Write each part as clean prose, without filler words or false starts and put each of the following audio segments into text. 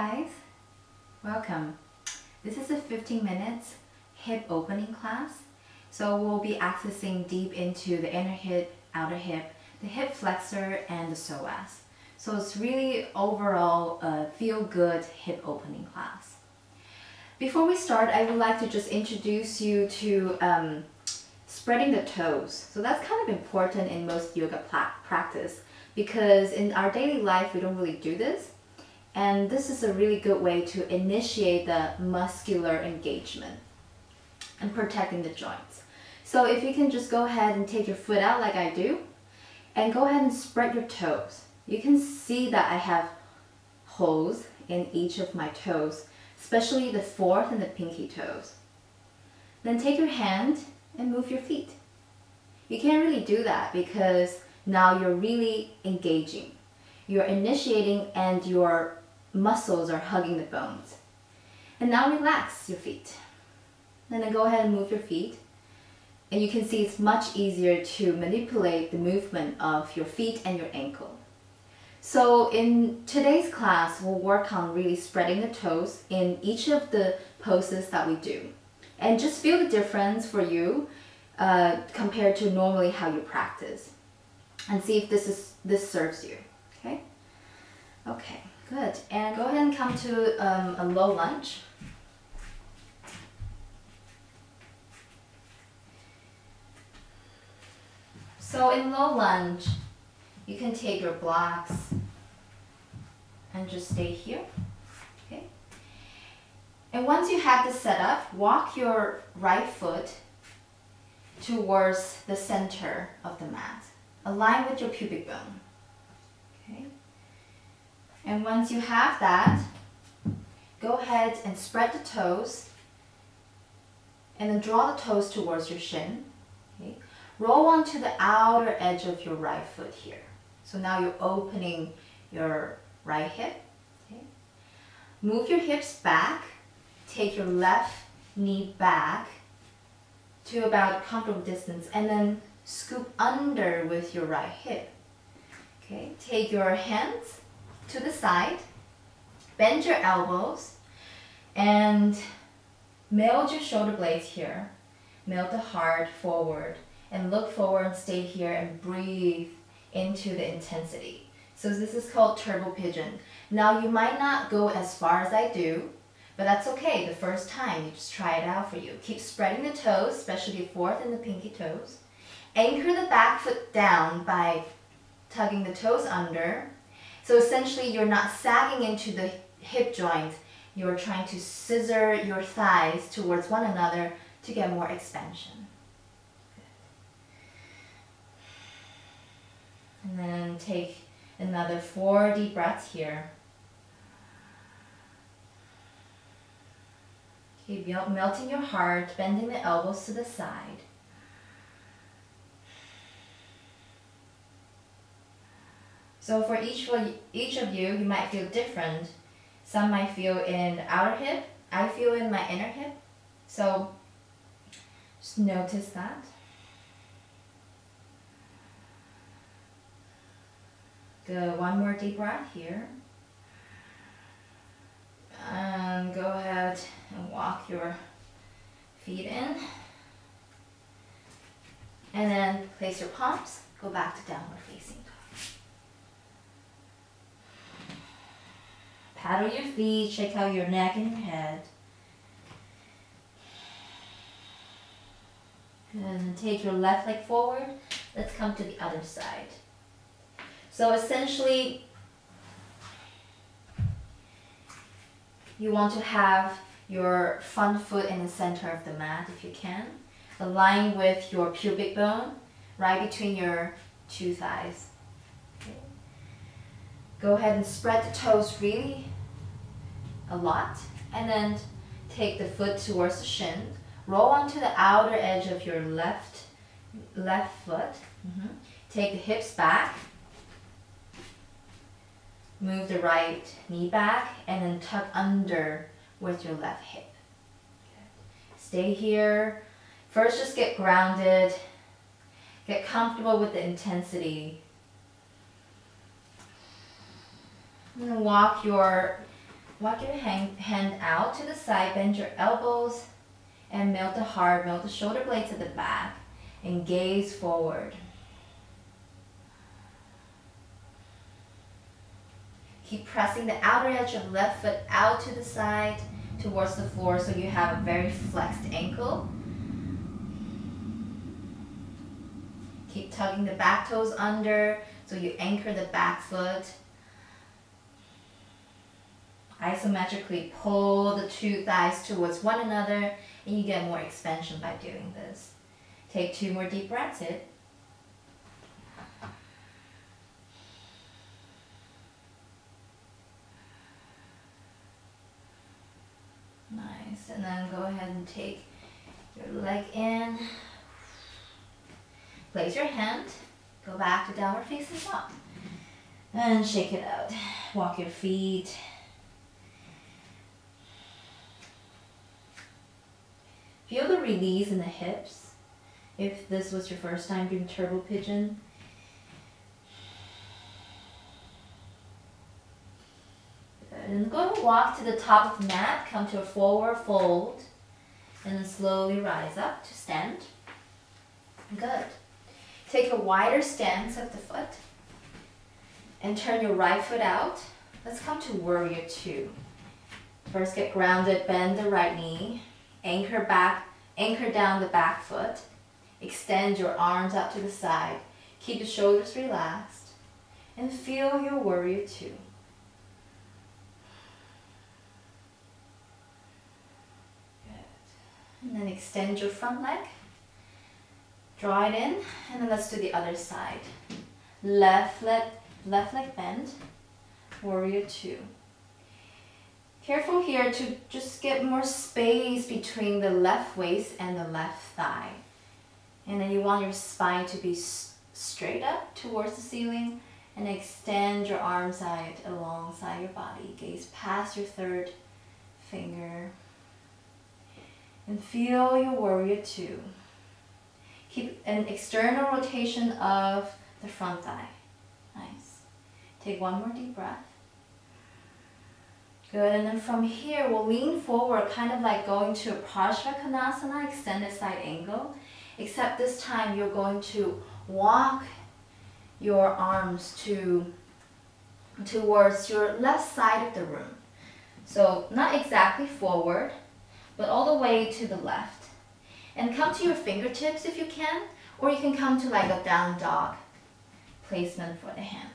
guys, welcome. This is a 15 minutes hip opening class. So we'll be accessing deep into the inner hip, outer hip, the hip flexor and the psoas. So it's really overall a feel-good hip opening class. Before we start, I would like to just introduce you to spreading the toes. So that's kind of important in most yoga practice because in our daily life we don't really do this. And this is a really good way to initiate the muscular engagement and protecting the joints. So if you can just go ahead and take your foot out like I do, and go ahead and spread your toes. You can see that I have holes in each of my toes, especially the fourth and the pinky toes. Then take your hand and move your feet. You can't really do that because now you're really engaging. You're initiating and your muscles are hugging the bones. And now relax your feet. And then go ahead and move your feet. And you can see it's much easier to manipulate the movement of your feet and your ankle. So in today's class, we'll work on really spreading the toes in each of the poses that we do. And just feel the difference for you compared to normally how you practice. And see if this serves you, okay? Okay, good. And go ahead and come to a low lunge. So in low lunge, you can take your blocks and just stay here, okay? And once you have this set up, walk your right foot towards the center of the mat. Align with your pubic bone, okay? And once you have that, go ahead and spread the toes and then draw the toes towards your shin, okay? Roll onto the outer edge of your right foot here. So now you're opening your right hip. Okay? Move your hips back. Take your left knee back to about comfortable distance and then scoop under with your right hip. Okay? Take your hands to the side. Bend your elbows and melt your shoulder blades here. Melt the heart forward. And look forward and stay here and breathe into the intensity. So this is called turbo pigeon. Now you might not go as far as I do, but that's okay. The first time, you just try it out for you. Keep spreading the toes, especially the fourth and the pinky toes. Anchor the back foot down by tugging the toes under. So essentially you're not sagging into the hip joint. You're trying to scissor your thighs towards one another to get more expansion. And then take another 4 deep breaths here. Keep melting your heart, bending the elbows to the side. So for each of you, you might feel different. Some might feel in the outer hip. I feel in my inner hip. So just notice that. Good, one more deep breath here. And go ahead and walk your feet in. And then place your palms, go back to downward facing dog. Paddle your feet, shake out your neck and your head. Good, and then take your left leg forward. Let's come to the other side. So essentially, you want to have your front foot in the center of the mat if you can. Align with your pubic bone, right between your two thighs. Okay. Go ahead and spread the toes really a lot. And then take the foot towards the shin. Roll onto the outer edge of your left foot. Take the hips back. Move the right knee back and then tuck under with your left hip. Good. Stay here. First, just get grounded. Get comfortable with the intensity. And then walk your Walk your hand out to the side, bend your elbows, and melt the heart, melt the shoulder blades at the back, and gaze forward. Keep pressing the outer edge of left foot out to the side towards the floor so you have a very flexed ankle. Keep tugging the back toes under so you anchor the back foot. Isometrically pull the two thighs towards one another, and you get more expansion by doing this. Take 2 more deep breaths in. Nice, and then go ahead and take your leg in. Place your hand, go back to downward facing dog. And shake it out. Walk your feet. Feel the release in the hips. If this was your first time doing turbo pigeon. Good. And go ahead and walk to the top of the mat. Come to a forward fold. And then slowly rise up to stand. Good. Take a wider stance of the foot. And turn your right foot out. Let's come to warrior 2. First get grounded, bend the right knee. Anchor back, anchor down the back foot. Extend your arms out to the side. Keep the shoulders relaxed. And feel your warrior 2. Good. And then extend your front leg. Draw it in, and then let's do the other side. Left leg bend, warrior 2. Careful here to just get more space between the left waist and the left thigh. And then you want your spine to be straight up towards the ceiling, and extend your arms out alongside your body. Gaze past your third finger. And feel your warrior 2. Keep an external rotation of the front thigh. Nice. Take 1 more deep breath. Good, and then from here, we'll lean forward, kind of like going to a Prasaritta, extended side angle, except this time you're going to walk your arms towards your left side of the room. So not exactly forward, but all the way to the left. And come to your fingertips if you can, or you can come to like a down dog placement for the hand.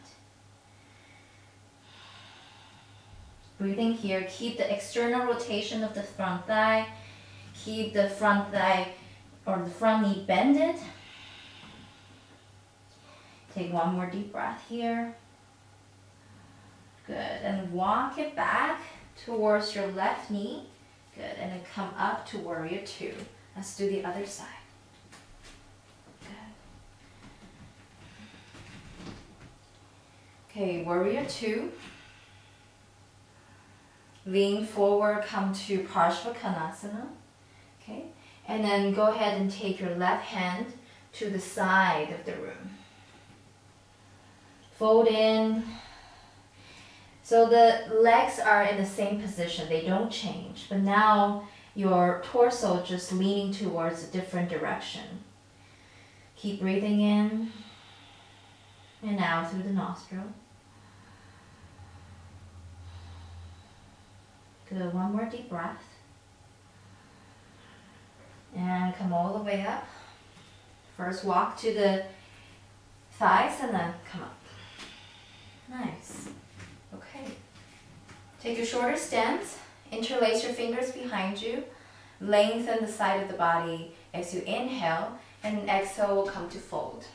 Breathing here, keep the external rotation of the front thigh. Keep the front thigh or the front knee bended. Take 1 more deep breath here. Good, and walk it back towards your left knee. Good, and then come up to warrior 2. Let's do the other side. Good. Okay, warrior 2. Lean forward, come to Padottanasana. Okay, and then go ahead and take your left hand to the side of the room. Fold in. So the legs are in the same position, they don't change, but now your torso just leaning towards a different direction. Keep breathing in and out through the nostril. Good, 1 more deep breath. And come all the way up. First walk to the thighs and then come up. Nice. Okay. Take your shorter stance. Interlace your fingers behind you. Lengthen the side of the body as you inhale, and exhale will come to fold.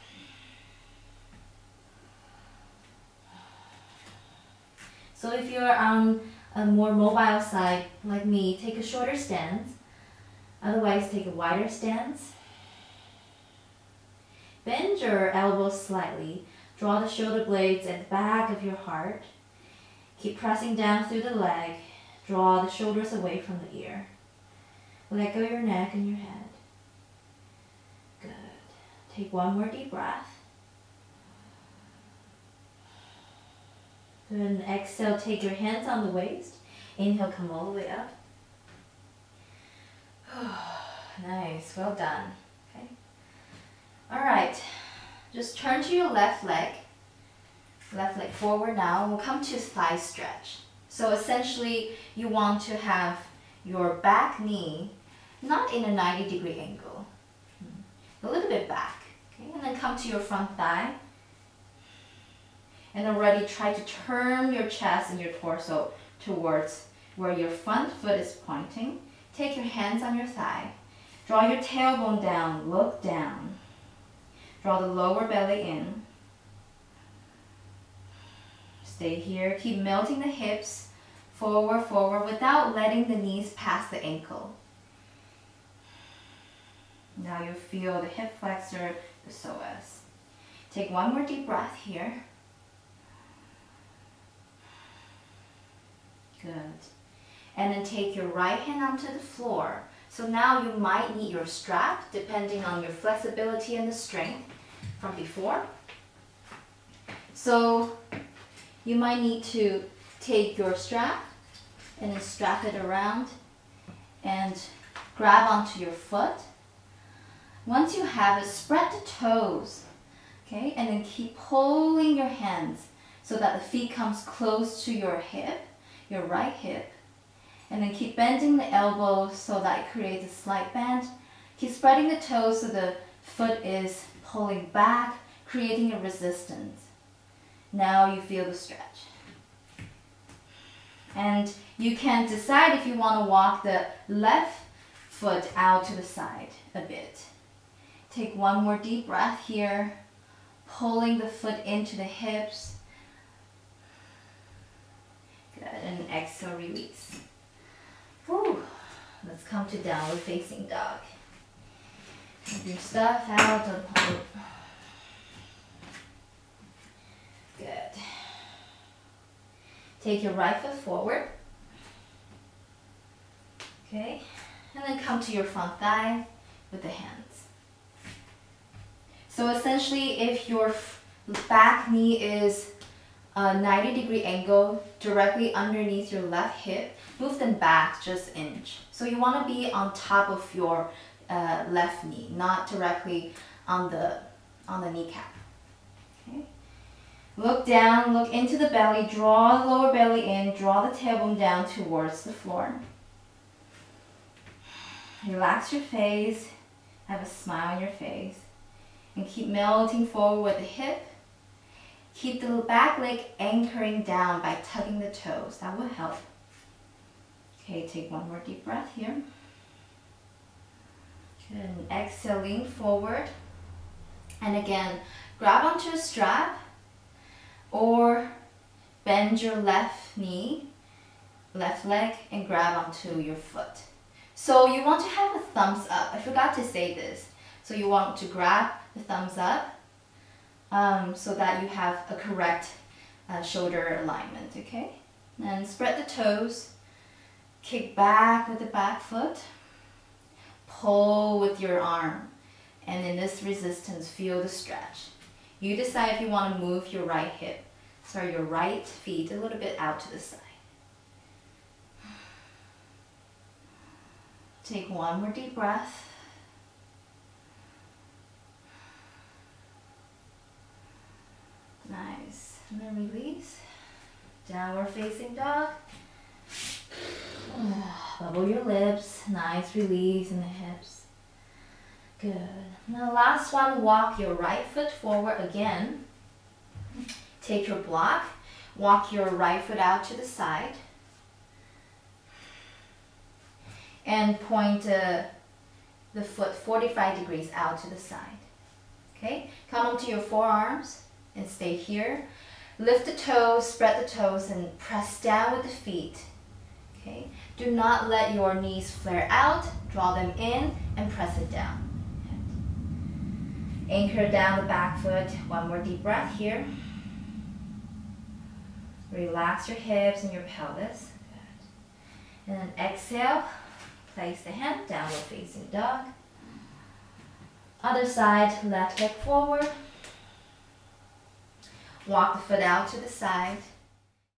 So if you're on a more mobile side like me, take a shorter stance. Otherwise, take a wider stance. Bend your elbows slightly. Draw the shoulder blades at the back of your heart. Keep pressing down through the leg. Draw the shoulders away from the ear. Let go your neck and your head. Good. Take 1 more deep breath. Good, and exhale, take your hands on the waist. Inhale, come all the way up. Nice, well done. Okay. All right, just turn to your left leg forward now. We'll come to thigh stretch. So essentially, you want to have your back knee not in a 90-degree angle, a little bit back. Okay, and then come to your front thigh. And already try to turn your chest and your torso towards where your front foot is pointing. Take your hands on your thigh. Draw your tailbone down, look down. Draw the lower belly in. Stay here. Keep melting the hips forward, forward without letting the knees pass the ankle. Now you feel the hip flexor, the psoas. Take one more deep breath here. Good. And then take your right hand onto the floor. So now you might need your strap depending on your flexibility and the strength from before. So you might need to take your strap and then strap it around and grab onto your foot. Once you have it, spread the toes, okay? And then keep pulling your hands so that the feet comes close to your hip, your right hip. And then keep bending the elbows so that it creates a slight bend. Keep spreading the toes so the foot is pulling back, creating a resistance. Now you feel the stretch. And you can decide if you want to walk the left foot out to the side a bit. Take one more deep breath here, pulling the foot into the hips. Good, and exhale, release. Whew. Let's come to downward facing dog. Take your stuff out and hold. Good. Take your right foot forward. Okay, and then come to your front thigh with the hands. So essentially, if your back knee is a 90-degree angle directly underneath your left hip, move them back just an inch. So you want to be on top of your left knee, not directly on the kneecap. Okay. Look down, look into the belly, draw the lower belly in, draw the tailbone down towards the floor. Relax your face, have a smile on your face, and keep melting forward with the hip. Keep the back leg anchoring down by tugging the toes. That will help. Okay, take one more deep breath here. Good, and exhale, lean forward. And again, grab onto a strap or bend your left knee, left leg, and grab onto your foot. So you want to have a thumbs up. I forgot to say this. So you want to grab the thumbs up so that you have a correct shoulder alignment, okay? And spread the toes, kick back with the back foot, pull with your arm, and in this resistance, feel the stretch. You decide if you want to move your right hip, sorry, your right feet a little bit out to the side. Take one more deep breath. Nice. And then release. Downward facing dog. Bubble your lips. Nice release in the hips. Good. And the last one, walk your right foot forward again. Take your block. Walk your right foot out to the side. And point the foot 45 degrees out to the side. Okay? Come onto your forearms and stay here. Lift the toes, spread the toes, and press down with the feet. Okay? Do not let your knees flare out. Draw them in and press it down. Anchor down the back foot. One more deep breath here. Relax your hips and your pelvis. Good. And then exhale. Place the hand, downward facing dog. Other side, left leg forward. Walk the foot out to the side.